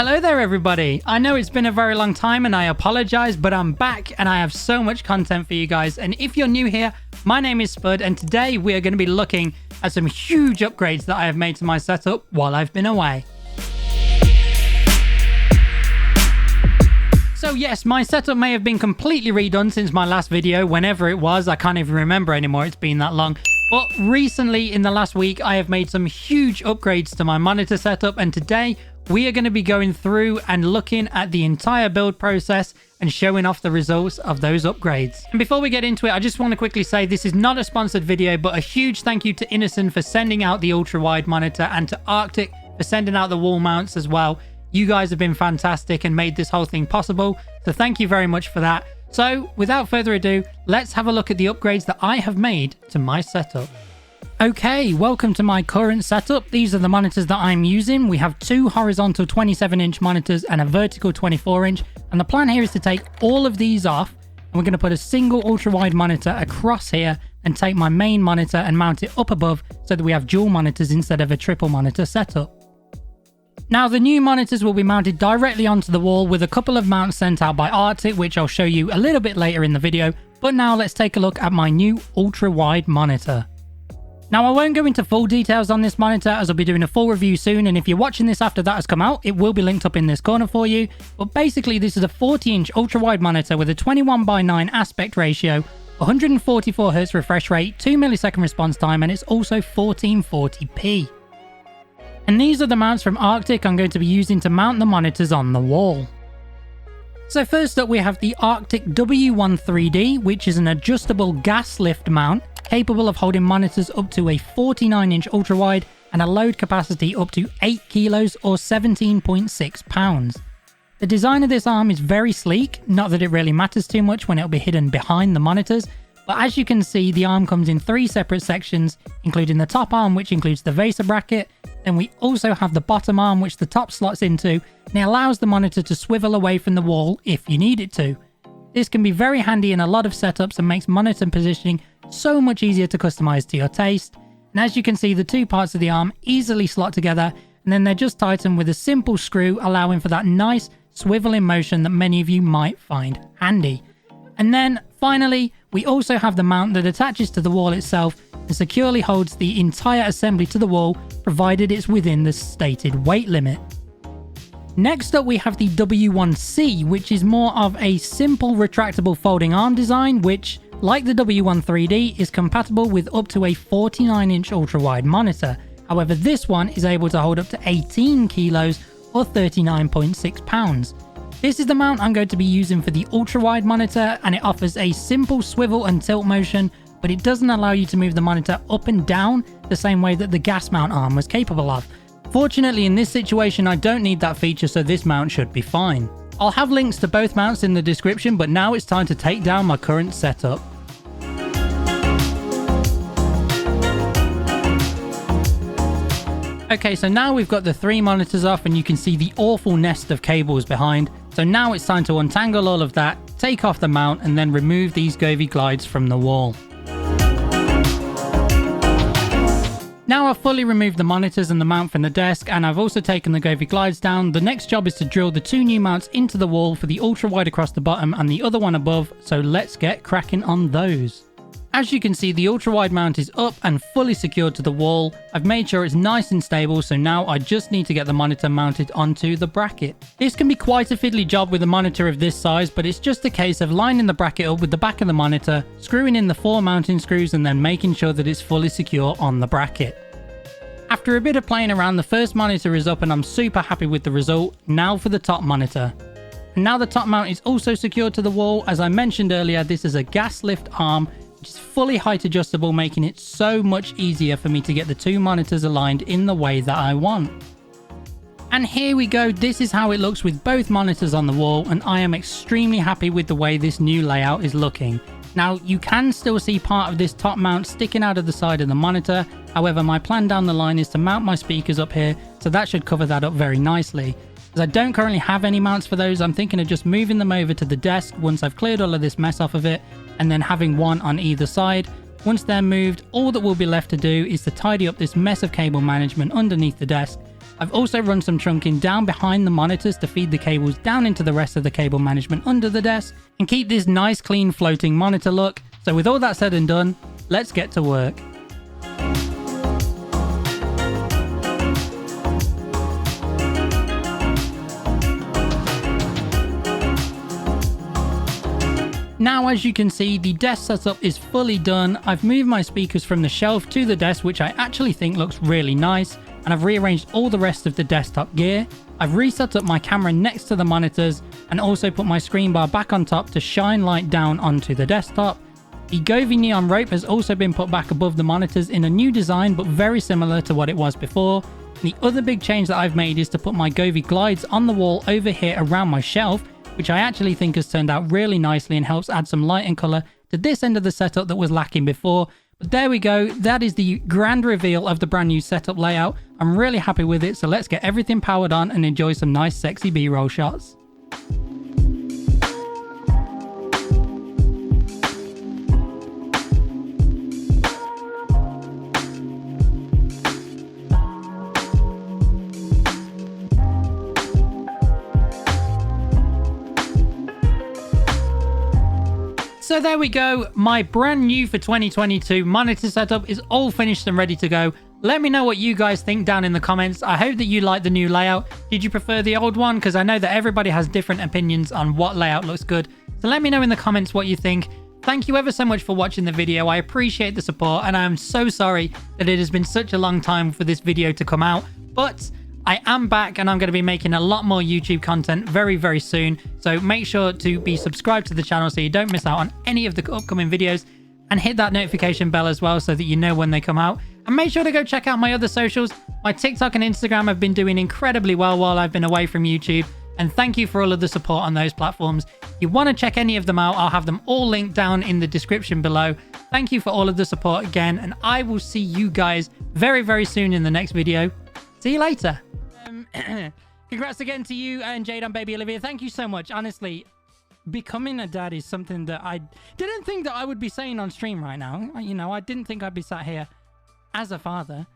Hello there everybody. I know it's been a very long time and I apologize, but I'm back and I have so much content for you guys. And if you're new here, my name is Spudd and today we are going to be looking at some huge upgrades that I have made to my setup while I've been away. So yes, my setup may have been completely redone since my last video, whenever it was. I can't even remember anymore, it's been that long. But recently, in the last week, I have made some huge upgrades to my monitor setup, and today we are going to be going through and looking at the entire build process and showing off the results of those upgrades. And before we get into it, I just want to quickly say this is not a sponsored video, but a huge thank you to Innocn for sending out the ultra-wide monitor and to Arctic for sending out the wall mounts as well. You guys have been fantastic and made this whole thing possible, so thank you very much for that. So without further ado, let's have a look at the upgrades that I have made to my setup. Okay, welcome to my current setup. These are the monitors that I'm using. We have two horizontal 27-inch monitors and a vertical 24-inch, and the plan here is to take all of these off, and we're going to put a single ultra-wide monitor across here and take my main monitor and mount it up above so that we have dual monitors instead of a triple monitor setup. Now, the new monitors will be mounted directly onto the wall with a couple of mounts sent out by Arctic, which I'll show you a little bit later in the video. But now let's take a look at my new ultra-wide monitor. Now, I won't go into full details on this monitor as I'll be doing a full review soon. And if you're watching this after that has come out, it will be linked up in this corner for you. But basically, this is a 40-inch ultra-wide monitor with a 21:9 aspect ratio, 144Hz refresh rate, 2 millisecond response time, and it's also 1440p. And these are the mounts from Arctic I'm going to be using to mount the monitors on the wall. So first up we have the Arctic W13D, which is an adjustable gas lift mount capable of holding monitors up to a 49-inch ultrawide and a load capacity up to 8 kilos or 17.6 pounds. The design of this arm is very sleek, not that it really matters too much when it'll be hidden behind the monitors, but as you can see, the arm comes in 3 separate sections, including the top arm, which includes the VESA bracket. Then we also have the bottom arm, which the top slots into, and it allows the monitor to swivel away from the wall if you need it to. This can be very handy in a lot of setups and makes monitor positioning so much easier to customize to your taste. And as you can see, the two parts of the arm easily slot together, and then they're just tightened with a simple screw, allowing for that nice swiveling motion that many of you might find handy. And then finally, we also have the mount that attaches to the wall itself and securely holds the entire assembly to the wall, provided it's within the stated weight limit. Next up we have the W1C, which is more of a simple retractable folding arm design, which, like the W13D, is compatible with up to a 49-inch ultra-wide monitor. However, this one is able to hold up to 18 kilos or 39.6 pounds. This is the mount I'm going to be using for the ultra-wide monitor, and it offers a simple swivel and tilt motion, but it doesn't allow you to move the monitor up and down the same way that the gas mount arm was capable of. Fortunately, in this situation, I don't need that feature, so this mount should be fine. I'll have links to both mounts in the description, but now it's time to take down my current setup. Okay, so now we've got the 3 monitors off and you can see the awful nest of cables behind. So now it's time to untangle all of that, take off the mount, and then remove these Govee glides from the wall. Now I've fully removed the monitors and the mount from the desk, and I've also taken the Govee glides down. The next job is to drill the 2 new mounts into the wall for the ultra-wide across the bottom and the other one above, so let's get cracking on those. As you can see, the ultra-wide mount is up and fully secured to the wall. I've made sure it's nice and stable, so now I just need to get the monitor mounted onto the bracket. This can be quite a fiddly job with a monitor of this size, but it's just a case of lining the bracket up with the back of the monitor, screwing in the 4 mounting screws, and then making sure that it's fully secure on the bracket. After a bit of playing around, the first monitor is up and I'm super happy with the result. Now for the top monitor. And now the top mount is also secured to the wall. As I mentioned earlier, this is a gas lift arm, which is fully height adjustable, making it so much easier for me to get the 2 monitors aligned in the way that I want. And here we go, this is how it looks with both monitors on the wall, and I am extremely happy with the way this new layout is looking. Now, you can still see part of this top mount sticking out of the side of the monitor. However, my plan down the line is to mount my speakers up here, so that should cover that up very nicely. As I don't currently have any mounts for those, I'm thinking of just moving them over to the desk once I've cleared all of this mess off of it, and then having one on either side. Once they're moved, all that will be left to do is to tidy up this mess of cable management underneath the desk, I've also run some trunking down behind the monitors to feed the cables down into the rest of the cable management under the desk and keep this nice clean floating monitor look. So with all that said and done, let's get to work. Now, as you can see, the desk setup is fully done. I've moved my speakers from the shelf to the desk, which I actually think looks really nice, and I've rearranged all the rest of the desktop gear. I've reset up my camera next to the monitors and also put my screen bar back on top to shine light down onto the desktop. The Govee neon rope has also been put back above the monitors in a new design, but very similar to what it was before. The other big change that I've made is to put my Govee glides on the wall over here around my shelf, which I actually think has turned out really nicely and helps add some light and colour to this end of the setup that was lacking before. But there we go, that is the grand reveal of the brand new setup layout. I'm really happy with it, so let's get everything powered on and enjoy some nice sexy B-roll shots. So there we go, my brand new for 2022 monitor setup is all finished and ready to go. Let me know what you guys think down in the comments. I hope that you like the new layout. Did you prefer the old one? Because I know that everybody has different opinions on what layout looks good. So let me know in the comments what you think. Thank you ever so much for watching the video. I appreciate the support and I am so sorry that it has been such a long time for this video to come out. But I am back and I'm going to be making a lot more YouTube content very, very soon. So make sure to be subscribed to the channel so you don't miss out on any of the upcoming videos, and hit that notification bell as well so that you know when they come out. And make sure to go check out my other socials. My TikTok and Instagram have been doing incredibly well while I've been away from YouTube. And thank you for all of the support on those platforms. If you want to check any of them out, I'll have them all linked down in the description below. Thank you for all of the support again. And I will see you guys very, very soon in the next video. See you later. Congrats again to you and Jade and baby Olivia. Thank you so much. Honestly, becoming a dad is something that I didn't think that I would be saying on stream right now. You know, I didn't think I'd be sat here as a father.